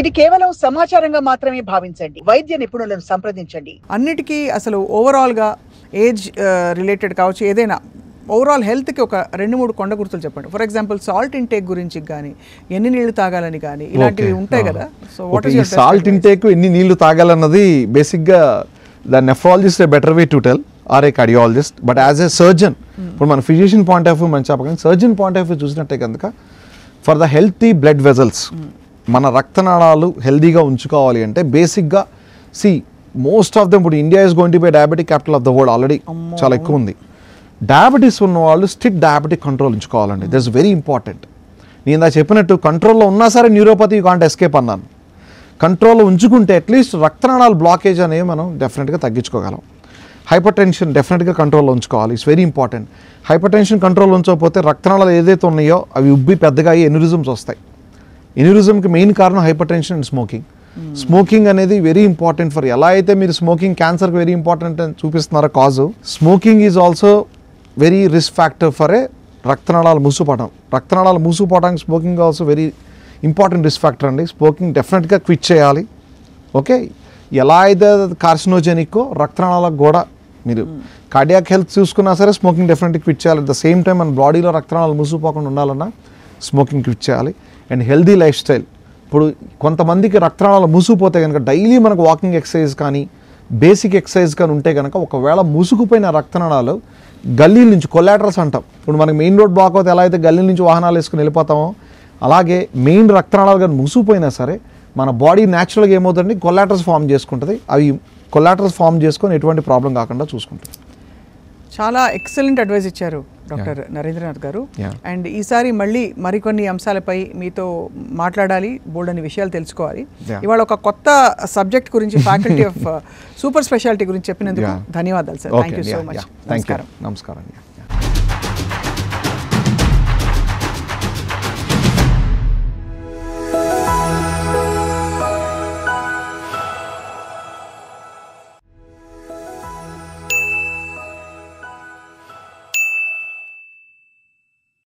ఇది కేవలం సమాచారంగా మాత్రమే భావించండి. వైద్య నిపుణులను సంప్రదించండి. అన్నిటికీ అసలు ఓవరాల్గా ఏజ్ రిలేటెడ్ కావచ్చు, ఏదైనా ఓవరాల్ హెల్త్కి ఒక 2-3 కొండ గుర్తులు చెప్పండి. ఫర్ ఎగ్జాంపుల్ సాల్ట్ ఇంటేక్ గురించి కానీ, ఎన్ని నీళ్లు తాగాలని కానీ, ఇలాంటివి ఉంటాయి కదా. So what is your salt intake, ఎన్ని నీళ్లు తాగాలన్నది బేసిక్గా the nephrologist a better way to tell or a cardiologist. But as a surgeon, ఇప్పుడు మన ఫిజిషియన్ పాయింట్ ఆఫ్ వ్యూ మనం చెప్పగలం, సర్జన్ పాయింట్ ఆఫ్ వ్యూ చూసినట్టే కనుక for the healthy blood vessels, మన రక్తనాళాలు హెల్దీగా ఉంచుకోవాలి అంటే బేసిక్గా మోస్ట్ ఆఫ్ దెమ్, ఇప్పుడు India is going to be diabetic capital of the world, already చాలా ఎక్కువ ఉంది. డయాబెటీస్ ఉన్న వాళ్ళు స్ట్రిక్ట్ డయాబెటిక్ కంట్రోల్ ఉంచుకోవాలండి. That's very important. నేను ఇందా చెప్పినట్టు కంట్రోల్లో ఉన్నా సరే న్యూరోపతి యూ కాంట్ ఎస్కేప్ అన్నాను. కంట్రోల్లో ఉంచుకుంటే అట్లీస్ట్ రక్తనాళాల బ్లాకేజ్ అనేవి మనం డెఫినెట్గా తగ్గించుకోగలం. హైపర్ టెన్షన్ డెఫినెట్గా కంట్రోల్లో ఉంచుకోవాలి. It's very important. Hyper tension కంట్రోల్లో ఉంచకపోతే రక్తనాళాలు ఏదైతే ఉన్నాయో అవి ఉబ్బి పెద్దగా అయ్యి ఎన్యూరిజమ్స్ వస్తాయి. ఎన్యూరిజంకి మెయిన్ కారణం hypertension and smoking. Smoking అనేది వెరీ ఇంపార్టెంట్ ఫర్, ఎలా అయితే మీరు స్మోకింగ్ క్యాన్సర్కి వెరీ ఇంపార్టెంట్ అని చూపిస్తున్నారో cause, smoking is also very risk factor for a రక్తనాళాలు మూసుకుపోవడం. రక్తనాళాలు మూసుకుపోవడానికి smoking also very important risk factor అండి. స్మోకింగ్ డెఫినెట్గా క్విట్ చేయాలి. ఓకే, ఎలా అయితే కార్సినోజెనిక్కో రక్తనాళాలకు కూడా మీరు కార్డియాక్ హెల్త్ చూసుకున్నా సరే స్మోకింగ్ డెఫినెట్గా క్విట్ చేయాలి. అట్ ద సేమ్ టైం మన బాడీలో రక్తనాళాలు మూసుకుపోకుండా ఉండాలన్నా స్మోకింగ్ క్విట్ చేయాలి. And healthy life style. ఇప్పుడు కొంతమందికి రక్తనాళాలు మూసుకుపోతే కనుక డైలీ మనకు వాకింగ్ ఎక్సర్సైజ్ కానీ బేసిక్ ఎక్సర్సైజ్ కానీ ఉంటే కనుక ఒకవేళ మూసుకుపోయిన రక్తనాళాలు గల్లీల నుంచి, కొలాటరల్స్ అంటాం, ఇప్పుడు మనకి మెయిన్ రోడ్ బ్లాక్ అవుతే ఎలా అయితే గల్లీ నుంచి వాహనాలు వేసుకుని వెళ్ళిపోతామో అలాగే మెయిన్ రక్తనాళాలు కానీ మూసుకుపోయినా సరే మన బాడీ న్యాచురల్గా ఏమవుతుందండి, కొలాటరల్స్ ఫామ్ చేసుకుంటుంది. అవి కొలాటరల్స్ ఫామ్ చేసుకొని ఎటువంటి ప్రాబ్లం కాకుండా చూసుకుంటుంది. చాలా ఎక్సలెంట్ అడ్వైస్ ఇచ్చారు డాక్టర్ నరేంద్రనాథ్ గారు. అండ్ ఈసారి మళ్ళీ మరికొన్ని అంశాలపై మీతో మాట్లాడాలి, బోల్డని విషయాలు తెలుసుకోవాలి. ఇవాళ ఒక కొత్త సబ్జెక్ట్ గురించి, ఫ్యాకల్టీ ఆఫ్ సూపర్ స్పెషాలిటీ గురించి చెప్పినందుకు ధన్యవాదాలు sir. Thank you so much. నమస్కారం.